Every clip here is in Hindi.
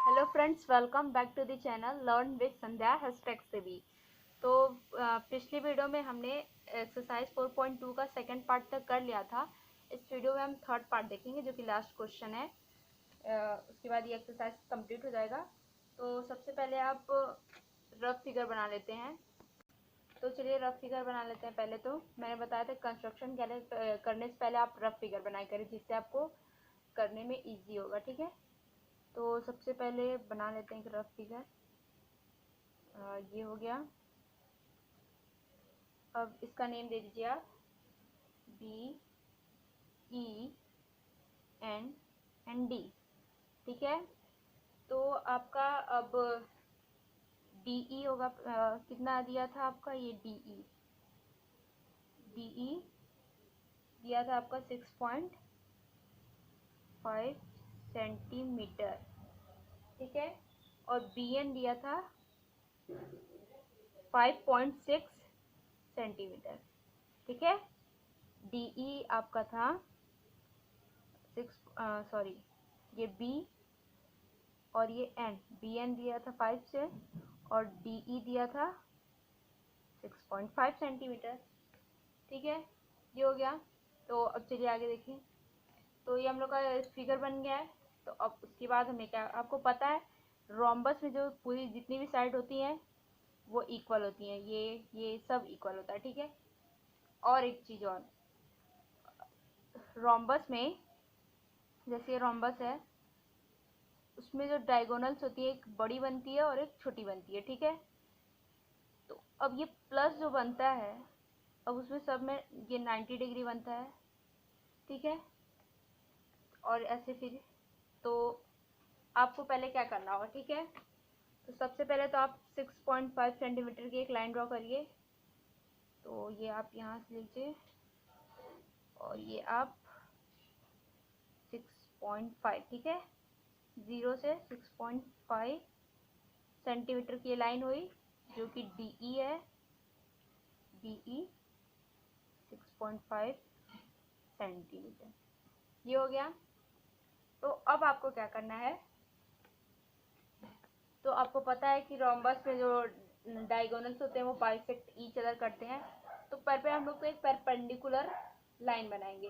Hello friends, welcome back to the channel learn with Sandhya #CV। तो पिछली वीडियो में हमने एक्सरसाइज 4.2 का सेकंड पार्ट तक कर लिया था। इस वीडियो में हम थर्ड पार्ट देखेंगे जो कि लास्ट क्वेश्चन है। उसके बाद ये एक्सरसाइज कंप्लीट हो जाएगा। तो सबसे पहले आप रफ फिगर बना लेते हैं। तो चलिए रफ फिगर बना लेते हैं। पहले तो मैंने बताया था कंस्ट्रक्शन करने से पहले आप रफ फिगर बनाया करें, जिससे आपको करने में ईजी होगा। ठीक है, तो सबसे पहले बना लेते हैं एक रफ फिगर। ये हो गया। अब इसका नेम दे दीजिए आप BEND। ठीक है, तो आपका अब DE होगा। कितना दिया था आपका? ये DE दिया था आपका 6.5 सेंटीमीटर। ठीक है, और BN दिया था 5.6 सेंटीमीटर। ठीक है, DE आपका था 6 ये B और ये BN दिया था 5 से और DE दिया था 6.5 सेंटीमीटर। ठीक है, ये हो गया। तो अब चलिए आगे देखें। तो ये हम लोग का फिगर बन गया है। तो अब उसके बाद हमें क्या, आपको पता है रोम्बस में जो पूरी जितनी भी साइड होती हैं वो इक्वल होती हैं। ये सब इक्वल होता है। ठीक है, और एक चीज़ और, रोम्बस में जैसे ये रोम्बस है, उसमें जो डायगोनल्स होती है, एक बड़ी बनती है और एक छोटी बनती है। ठीक है, तो अब ये प्लस जो बनता है, अब उसमें सब में ये 90 डिग्री बनता है। ठीक है, और ऐसे फिर तो आपको पहले क्या करना होगा। ठीक है, तो सबसे पहले तो आप 6.5 सेंटीमीटर की एक लाइन ड्रॉ करिए। तो ये आप यहाँ से लीजिए और ये आप 6.5। ठीक है, 0 से 6.5 सेंटीमीटर की लाइन हुई जो कि DE है। DE 6.5 सेंटीमीटर, ये हो गया। तो अब आपको क्या करना है, तो आपको पता है कि रोम्बस में जो डायगोनल्स होते हैं वो बाइसेक्ट ईच अदर करते हैं। तो पर पे हम लोग को एक परपेंडिकुलर लाइन बनाएंगे।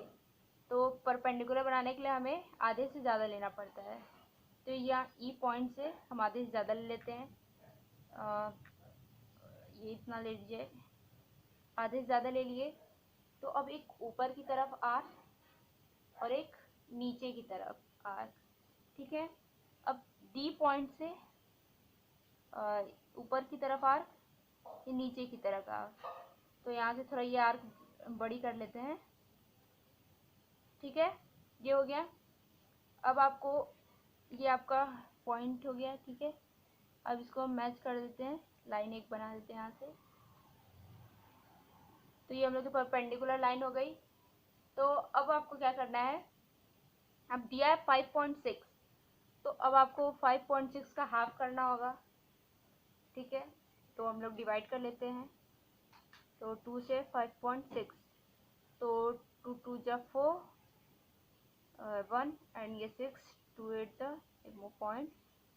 तो परपेंडिकुलर बनाने के लिए हमें आधे से ज़्यादा लेना पड़ता है। तो यहाँ E पॉइंट से हम आधे से ज़्यादा ले लेते हैं। ये इतना ले लीजिए, आधे से ज़्यादा ले लिए। तो अब एक ऊपर की तरफ आर्क और एक नीचे की तरफ आर्क। ठीक है, अब D पॉइंट से ऊपर की तरफ आर्क, ये नीचे की तरफ आर्क। तो यहाँ से थोड़ा ये आर्क बड़ी कर लेते हैं। ठीक है, ये हो गया। अब आपको ये आपका पॉइंट हो गया। ठीक है, अब इसको हम मैच कर देते हैं, लाइन एक बना देते हैं यहाँ से। तो ये हम लोग की परपेंडिकुलर लाइन हो गई। तो अब आपको क्या करना है, अब दिया है 5.6, तो अब आपको 5.6 का हाफ करना होगा। ठीक है, तो हम लोग डिवाइड कर लेते हैं। तो 2 से 5.6, तो 2 2 जा 4 1 एंड ये 6 2 8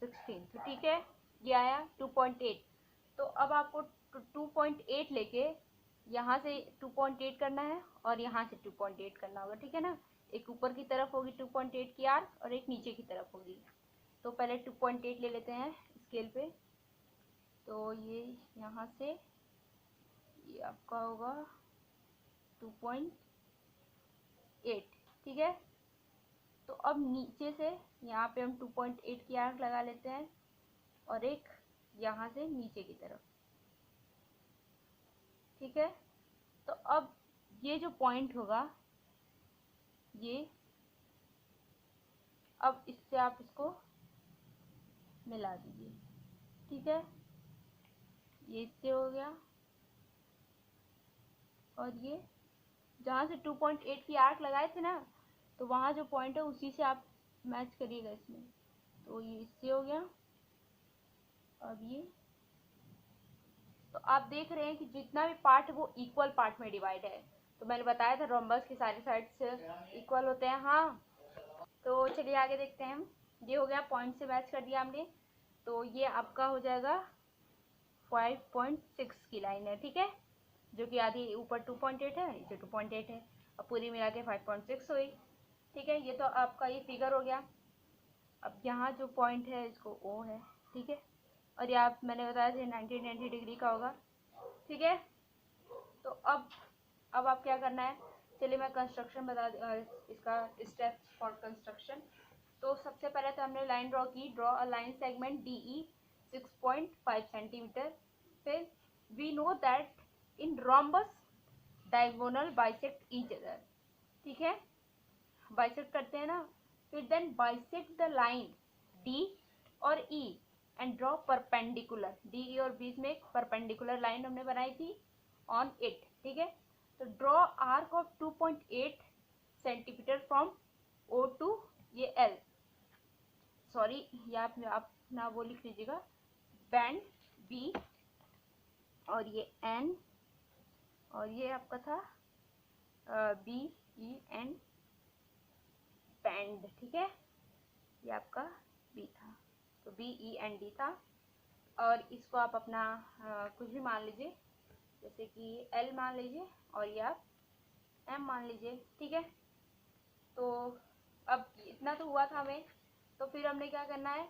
.16। तो ठीक है, ये आया 2.8। तो अब आपको 2.8 लेके यहाँ से 2.8 करना है और यहाँ से 2.8 करना होगा। ठीक है ना, एक ऊपर की तरफ होगी 2.8 की आर्क और एक नीचे की तरफ होगी। तो पहले 2.8 ले लेते हैं स्केल पे। तो ये यहाँ से ये आपका होगा 2.8। ठीक है, तो अब नीचे से यहाँ पे हम 2.8 की आर्क लगा लेते हैं और एक यहाँ से नीचे की तरफ। ठीक है, तो अब ये जो पॉइंट होगा, ये अब इससे आप इसको मिला दीजिए। ठीक है, ये इससे हो गया और ये जहाँ से 2.8 की आर्क लगाए थे ना, तो वहाँ जो पॉइंट है उसी से आप मैच करिएगा इसमें। तो ये इससे हो गया। अब ये तो आप देख रहे हैं कि जितना भी पार्ट है वो इक्वल पार्ट में डिवाइड है। तो मैंने बताया था रोम्बस की सारी साइड्स इक्वल होते हैं। हाँ, तो चलिए आगे देखते हैं हम। ये हो गया, पॉइंट से मैच कर दिया हमने। तो ये आपका हो जाएगा 5.6 की लाइन है, ठीक है, जो कि आधी ऊपर 2.8 है, नीचे 2.8 है, अब पूरी मिला के 5.6 हुई, ठीक है। ये तो आपका ये फिगर हो गया। अब यहाँ जो पॉइंट है इसको ओ है, ठीक है, और ये आप मैंने बताया था 90 डिग्री का होगा, ठीक है। तो अब आप क्या करना है, चलिए मैं कंस्ट्रक्शन इसका स्टेप फॉर कंस्ट्रक्शन। तो सबसे पहले तो हमने लाइन ड्रॉ की, draw a line segment D E 6.5 centimetre. फिर we know that in rhombus diagonal bisect each other, ठीक है, बाइसेक्ट करते हैं ना। फिर then bisect the line D और E and draw perpendicular, D E और बीच में एक परपेंडिकुलर लाइन हमने बनाई थी ऑन इट, ठीक है। तो draw arc of 2.8 centimeter from O to ये एल, सॉरी ये आप ना वो लिख लीजिएगा, बैंड बी और ये एन और ये आपका था बी ई एन बैंड, ठीक है, ये आपका बी था, तो बी ई एन डी था। और इसको आप अपना कुछ भी मान लीजिए, जैसे कि एल मान लीजिए और ये आप एम मान लीजिए, ठीक है। तो अब इतना तो हुआ था हमें, तो फिर हमने क्या करना है,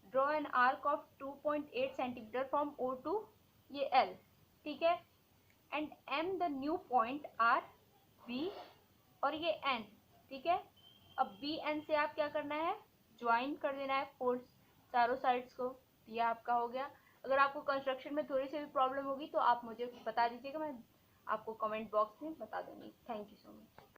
draw an arc of 2.8 centimeter from O to ये एल, ठीक है, and M the new point R B और ये एन, ठीक है। अब बी एन से आप क्या करना है, ज्वाइन कर देना है फोर्स चारों साइड्स को, ये आपका हो गया। अगर आपको कंस्ट्रक्शन में थोड़ी सी भी प्रॉब्लम होगी तो आप मुझे बता दीजिएगा, मैं आपको कमेंट बॉक्स में बता दूंगी। Thank you so much.